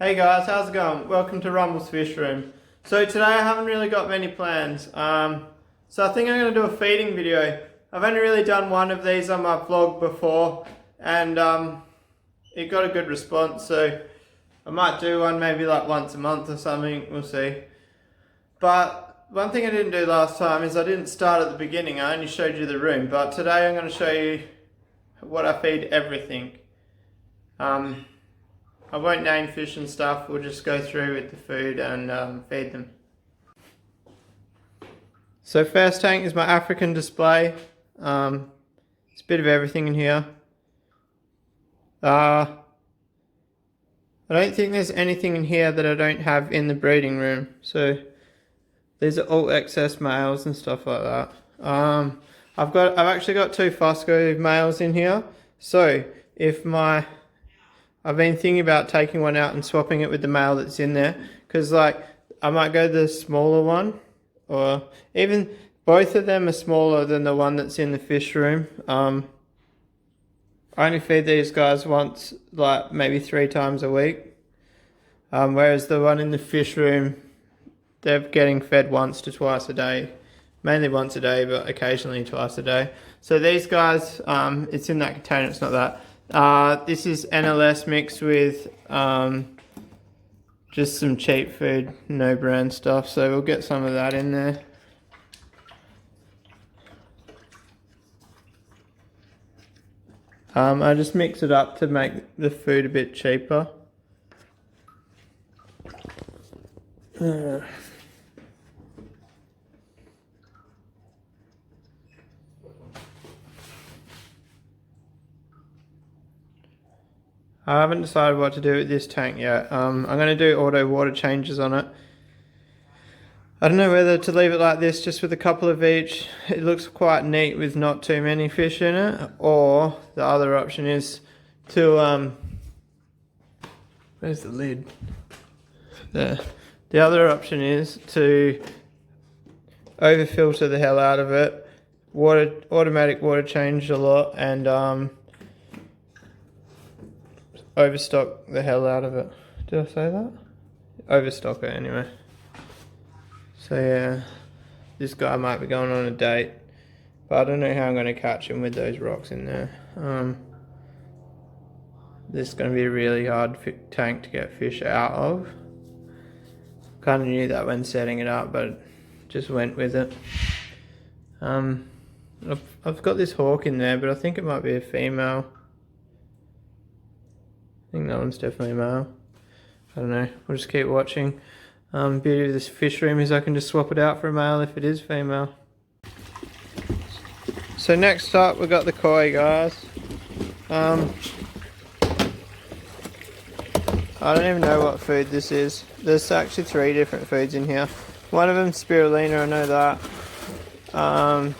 Hey guys, how's it going? Welcome to Rumble's Fish Room. So today I haven't really got many plans. So I think I'm going to do a feeding video. I've only really done one of these on my vlog before and it got a good response, so I might do one maybe like once a month or something, we'll see. But one thing I didn't do last time is I didn't start at the beginning, I only showed you the room. But today I'm going to show you what I feed everything. I won't name fish and stuff, we'll just go through with the food and feed them. So first tank is my African display. It's a bit of everything in here. I don't think there's anything in here that I don't have in the breeding room. So these are all excess males and stuff like that. I've actually got two Fosco males in here. So if I've been thinking about taking one out and swapping it with the male that's in there, because like I might go the smaller one, or even both of them are smaller than the one that's in the fish room. I only feed these guys once, like maybe 3 times a week, whereas the one in the fish room, they're getting fed once to twice a day, mainly once a day, but occasionally twice a day. So these guys, it's in that container, it's not that. This is NLS mixed with just some cheap food, no brand stuff, so we'll get some of that in there. I just mix it up to make the food a bit cheaper. I haven't decided what to do with this tank yet. I'm going to do auto water changes on it. I don't know whether to leave it like this just with a couple of each. It looks quite neat with not too many fish in it. Or the other option is to... where's the lid? There. The other option is to over filter the hell out of it. Automatic water change a lot and... overstock the hell out of it. Did I say that? Overstock it anyway. So yeah, this guy might be going on a date, but I don't know how I'm going to catch him with those rocks in there. This is going to be a really hard tank to get fish out of. Kind of knew that when setting it up, but just went with it. I've got this hawk in there, but I think it might be a female. I think that one's definitely a male. I don't know, we'll just keep watching. Beauty of this fish room is I can just swap it out for a male if it is female. So next up we've got the koi, guys. I don't even know what food this is. There's actually 3 different foods in here. One of them's spirulina, I know that.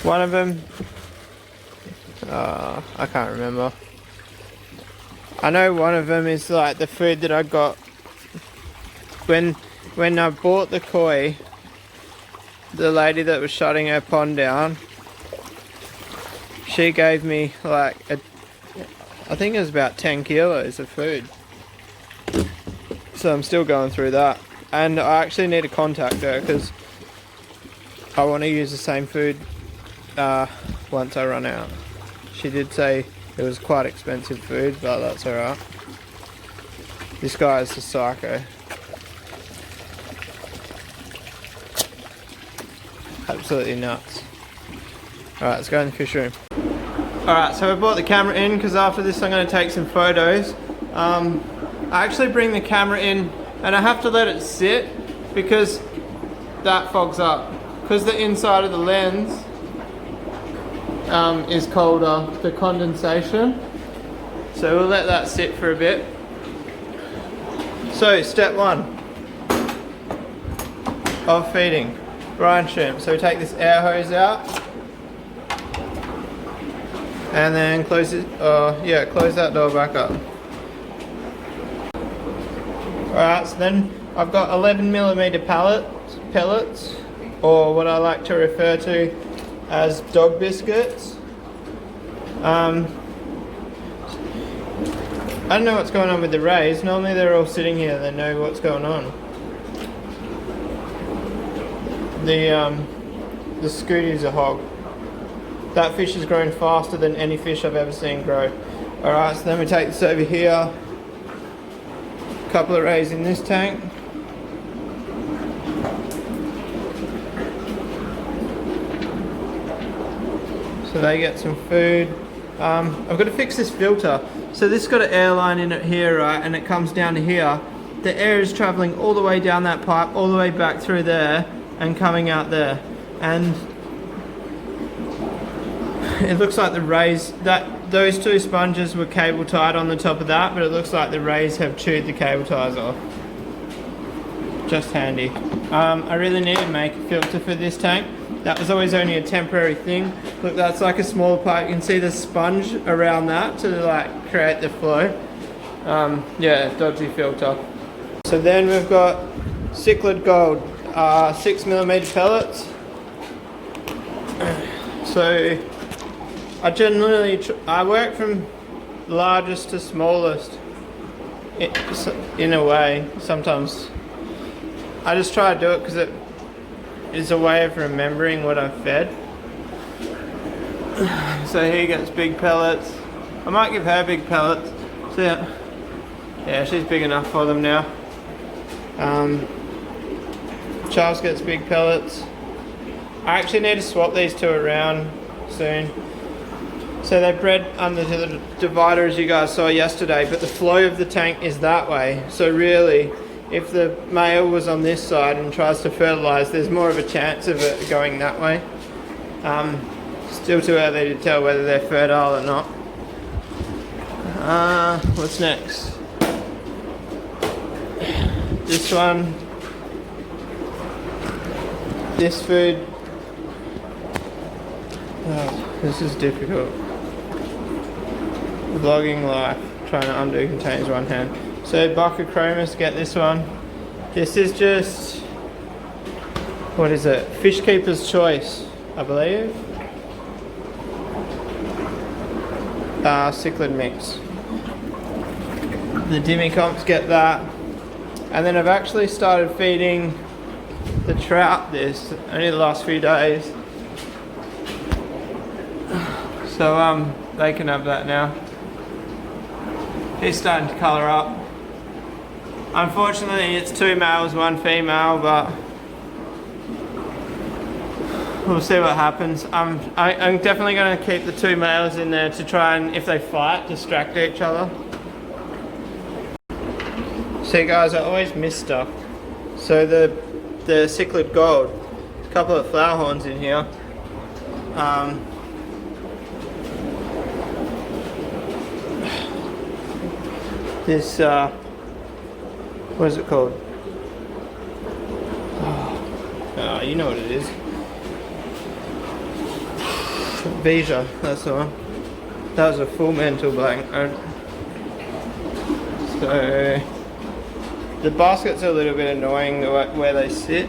One of them, I can't remember. I know one of them is like the food that I got when I bought the koi. The lady that was shutting her pond down, she gave me like I think it was about 10 kilos of food. So I'm still going through that, and I actually need to contact her because I want to use the same food once I run out. She did say it was quite expensive food, but that's alright. This guy is a psycho. Absolutely nuts. Alright, let's go in the fish room. Alright, so I brought the camera in because after this I'm going to take some photos. I actually bring the camera in and I have to let it sit because that fogs up. Because the inside of the lens is colder, the condensation, so we'll let that sit for a bit. So step 1 of feeding brine shrimp. So we take this air hose out and then close it, close that door back up. Alright, so then I've got 11mm pellets, or what I like to refer to as dog biscuits. I don't know what's going on with the rays. Normally they're all sitting here, they know what's going on. The Scooty's a hog. That fish is growing faster than any fish I've ever seen grow. Alright, so then we take this over here. A couple of rays in this tank. So they get some food. I've got to fix this filter. So this has got an air line in it here, right, and it comes down to here. The air is travelling all the way down that pipe, all the way back through there, and coming out there. And it looks like the rays, those two sponges were cable tied on the top of that, but it looks like the rays have chewed the cable ties off. Just handy. I really need to make a filter for this tank. That was always only a temporary thing. Look, that's like a small pipe. You can see the sponge around that to like create the flow. Yeah, dodgy filter. So then we've got cichlid gold, 6mm pellets. So I generally I work from largest to smallest in a way. Sometimes I just try to do it because it is a way of remembering what I've fed. So he gets big pellets. I might give her big pellets. So yeah, she's big enough for them now. Charles gets big pellets. I actually need to swap these two around soon. So they bred under the divider as you guys saw yesterday, but the flow of the tank is that way. So really, if the male was on this side and tries to fertilise, there's more of a chance of it going that way. Still too early to tell whether they're fertile or not. What's next? This one. This food. Oh, this is difficult. Vlogging life. Trying to undo contains one hand. So Buccochromis, get this one. This is just, what is it? Fish Keeper's Choice, I believe. Cichlid mix. The Dimicomps get that. And then I've actually started feeding the trout this, only the last few days. So they can have that now. He's starting to colour up. Unfortunately it's 2 males, 1 female, but we'll see what happens. I'm definitely going to keep the 2 males in there to try and, if they fight, distract each other. See guys, I always miss stuff. So the cichlid gold, a couple of flower horns in here. This, what is it called? Oh, you know what it is. Beja, that's the one. That was a full mental blank. So the baskets are a little bit annoying where they sit.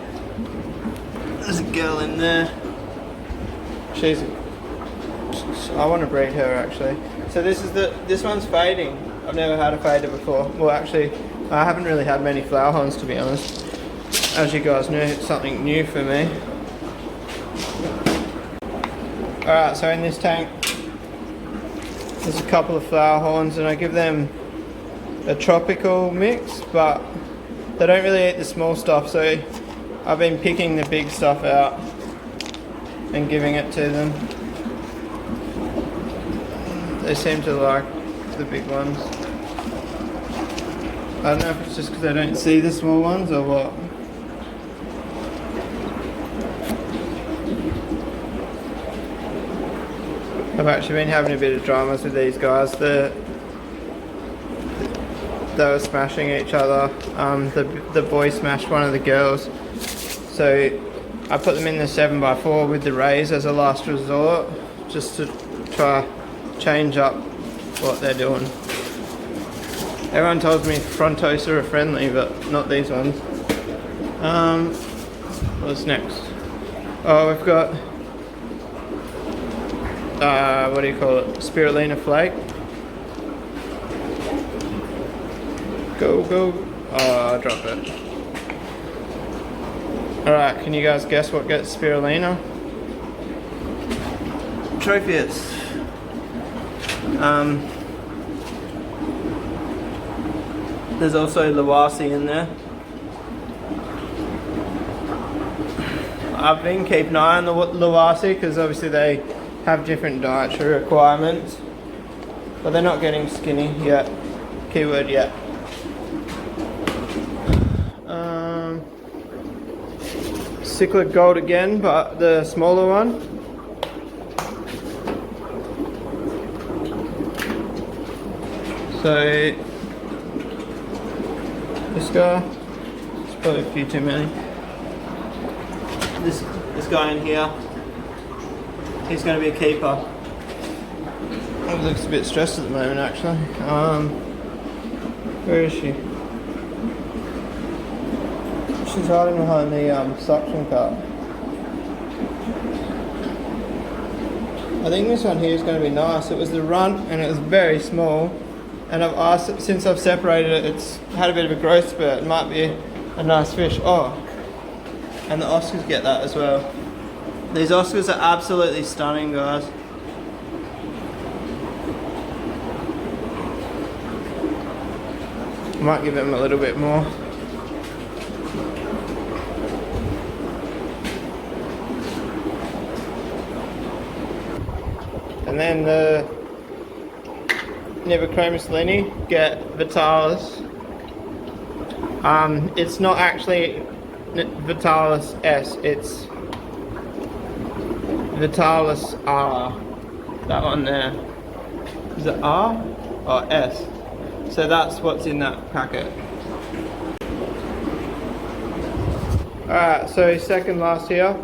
There's a girl in there. I want to breed her actually. So this one's fading. I've never had a fader before. Well actually, I haven't really had many flower horns to be honest. As you guys know, it's something new for me. Alright, so in this tank there's a couple of flower horns and I give them a tropical mix, but they don't really eat the small stuff, so I've been picking the big stuff out and giving it to them. They seem to like the big ones. I don't know if it's just because I don't see the small ones or what. I've actually been having a bit of dramas with these guys. They were smashing each other. The boy smashed one of the girls. So I put them in the 7x4 with the rays as a last resort, just to try change up what they're doing. Everyone tells me frontosa are friendly, but not these ones. What's next? Oh, we've got what do you call it? Spirulina flake. Go, go. Oh, I dropped it. Alright, can you guys guess what gets spirulina? Tropheus. There's also Lawasi in there. I've been keeping an eye on the Lawasi because obviously they have different dietary requirements, but they're not getting skinny yet. Keyword yet. Cichlid gold again, but the smaller one. So this guy, it's probably a few too many. This guy in here, he's going to be a keeper. He looks a bit stressed at the moment, actually. Where is she? She's hiding behind the suction cup. I think this one here is going to be nice. It was the runt and it was very small. And I've asked, since I've separated it, it's had a bit of a growth spurt. It might be a nice fish. Oh, and the Oscars get that as well. These Oscars are absolutely stunning, guys. I might give them a little bit more. And then the Nibochromis lini get Vitalis. It's not actually Vitalis S, it's Vitalis R. That one there. Is it R or S? So that's what's in that packet. Alright, so second last here.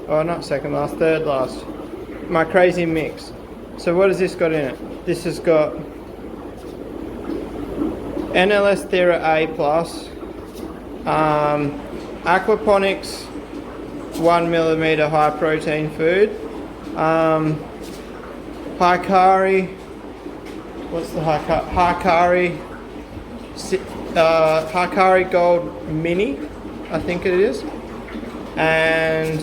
Oh, not second last, third last. My crazy mix. So what has this got in it? This has got NLS Thera A+, aquaponics 1mm high protein food, Hikari, what's the Hikari? Hikari Gold Mini, I think it is, and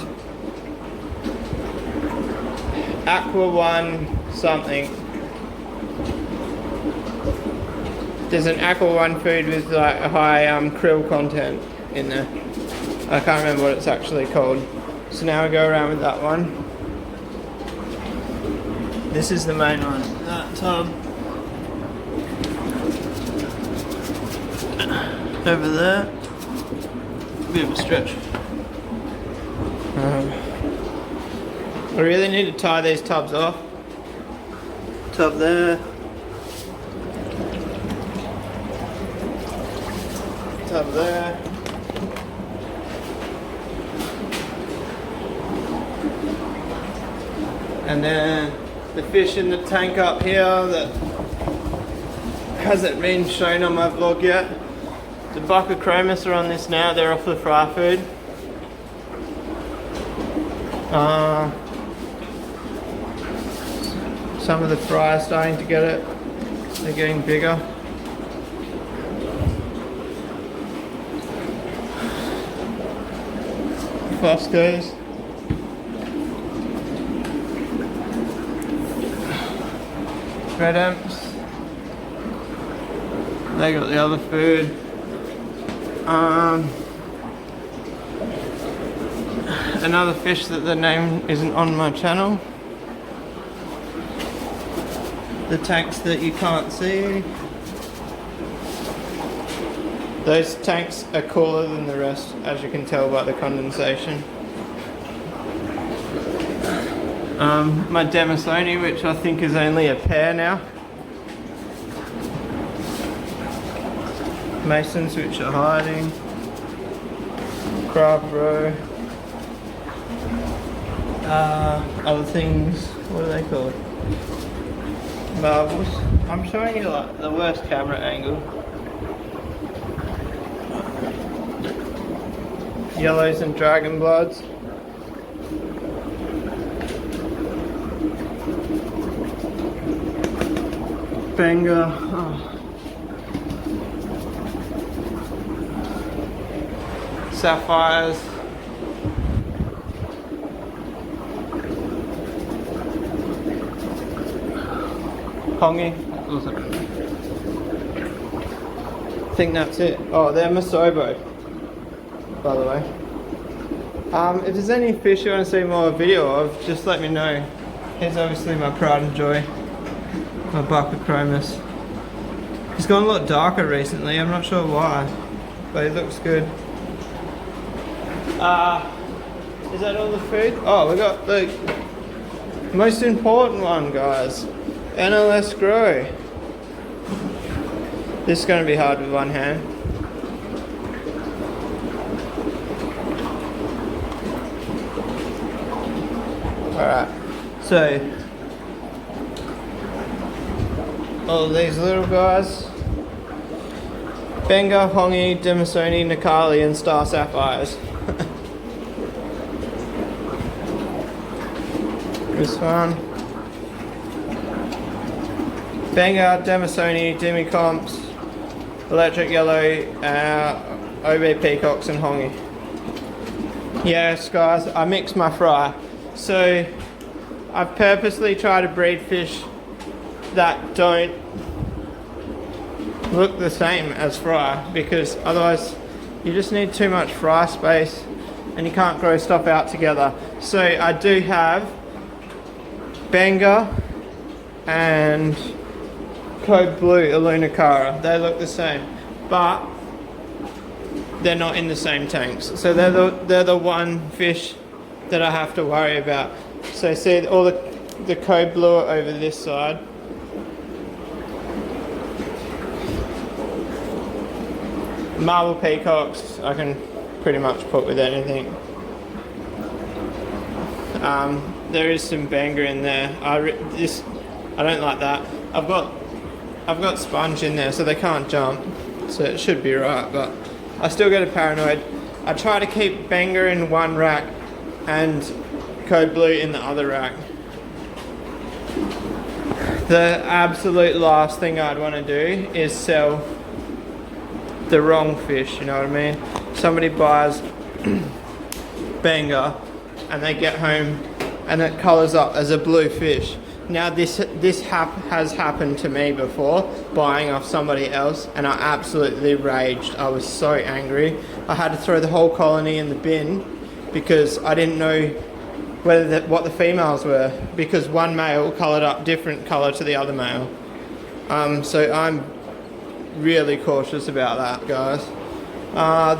Aqua One something. There's an Aqua One food with like a high krill content in there. I can't remember what it's actually called. So now we go around with that one. This is the main one. That tub. Over there. A bit of a stretch. I really need to tie these tubs off. Tub there. Tub there. And then the fish in the tank up here that hasn't been shown on my vlog yet. The Buccochromis are on this now, they're off the fry food. Some of the fry are starting to get it. They're getting bigger. Foscos. Red amps. They got the other food. Another fish that the name isn't on my channel. The tanks that you can't see. Those tanks are cooler than the rest, as you can tell by the condensation. My Demisoni, which I think is only a pair now. Masons, which are hiding. Crab roe. Other things, what are they called? Marbles. I'm showing you like the worst camera angle. Yellows and dragon bloods. Benga. Oh. sapphires. Hongi. I think that's it. Oh, they're Masobo, by the way. If there's any fish you want to see more video of, just let me know. Here's obviously my pride and joy, my Buccochromis. He's gone a lot darker recently, I'm not sure why, but he looks good. Is that all the food? Oh, we got the most important one, guys. NLS Grow. This is going to be hard with one hand. Alright, so all of these little guys: Benga, Hongi, Demisoni, Nikali, and Star Sapphires. This one: Benga, Demisoni, Demicomps, Electric Yellow, OB Peacocks, and Hongi. Yes, guys, I mix my fry. So I've purposely tried to breed fish that don't look the same as fry, because otherwise you just need too much fry space and you can't grow stuff out together. So I do have Benga and Code Blue Alunacara. They look the same, but they're not in the same tanks. So they're the one fish that I have to worry about. So see all the Code Blue over this side. Marble Peacocks I can pretty much put with anything. There is some Benga in there. I don't like that. I've got sponge in there, so they can't jump, so it should be right, but I still get a paranoid. I try to keep Benga in one rack and Code Blue in the other rack. The absolute last thing I'd want to do is sell the wrong fish, you know what I mean? Somebody buys Benga and they get home and it colours up as a blue fish. Now this has happened to me before, buying off somebody else, and I absolutely raged. I was so angry. I had to throw the whole colony in the bin because I didn't know what the females were, because one male coloured up different colour to the other male. So I'm really cautious about that, guys.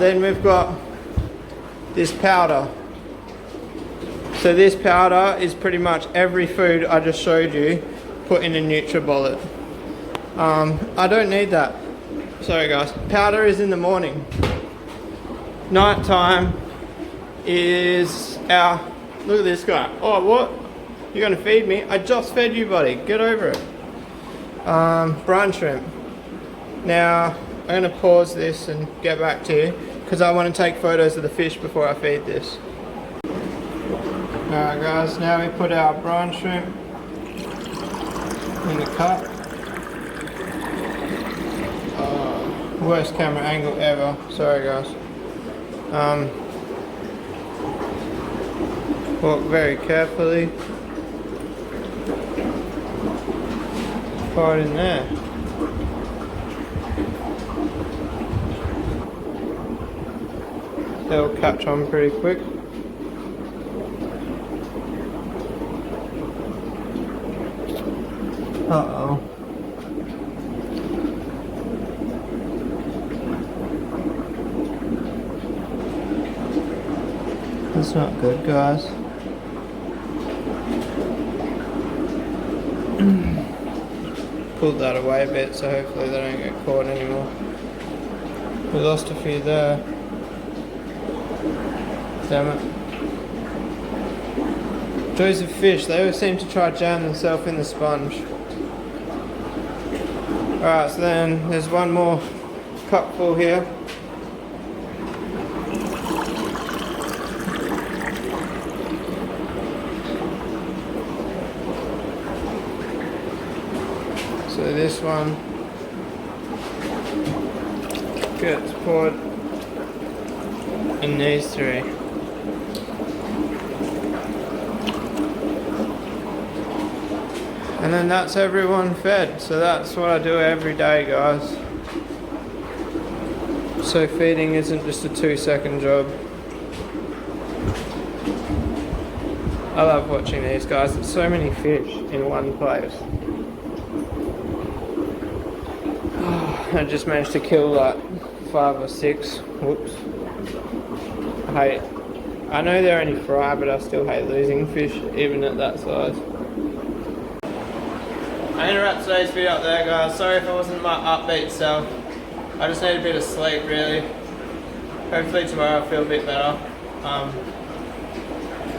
Then we've got this powder. So this powder is pretty much every food I just showed you put in a NutriBullet. I don't need that. Sorry guys. Powder is in the morning. Night time is our... Look at this guy. Oh, what? You're gonna feed me? I just fed you, buddy. Get over it. Brine shrimp. Now, I'm gonna pause this and get back to you because I want to take photos of the fish before I feed this. Alright guys, now we put our brine shrimp in the cup. Worst camera angle ever, sorry guys. Walk very carefully. Pour it in there. They'll catch on pretty quick. Uh-oh. That's not good, guys. Pulled that away a bit, so hopefully they don't get caught anymore. We lost a few there. Damn it. Joys of fish, they always seem to try to jam themselves in the sponge. Alright, so then there's one more cupful here. So this one gets poured in these three. And then that's everyone fed. So that's what I do every day, guys. So feeding isn't just a 2-second job. I love watching these guys. There's so many fish in one place. Oh, I just managed to kill like 5 or 6. Whoops. I know they're only fry, but I still hate losing fish even at that size. I'm gonna wrap today's video up there, guys. Sorry if it wasn't my upbeat self. I just need a bit of sleep, really. Hopefully tomorrow I'll feel a bit better. I'm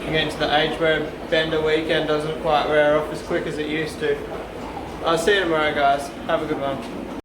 getting to the age where a bender weekend doesn't quite wear off as quick as it used to. I'll see you tomorrow, guys. Have a good one.